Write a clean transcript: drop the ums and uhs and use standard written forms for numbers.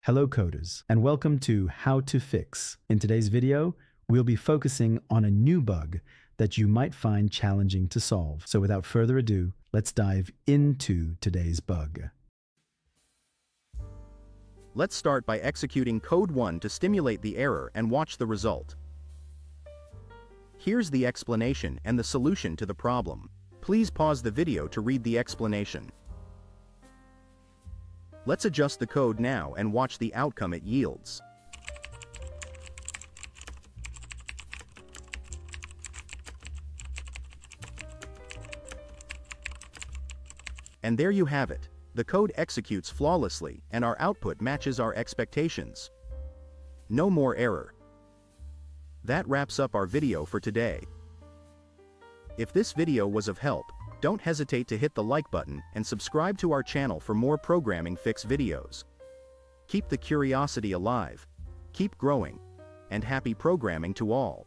Hello coders, and welcome to How to Fix. In today's video, we'll be focusing on a new bug that you might find challenging to solve. So without further ado, let's dive into today's bug. Let's start by executing code 1 to stimulate the error and watch the result. Here's the explanation and the solution to the problem. Please pause the video to read the explanation. Let's adjust the code now and watch the outcome it yields. And there you have it. The code executes flawlessly and our output matches our expectations. No more error. That wraps up our video for today. If this video was of help, don't hesitate to hit the like button and subscribe to our channel for more programming fix videos. Keep the curiosity alive, keep growing, and happy programming to all.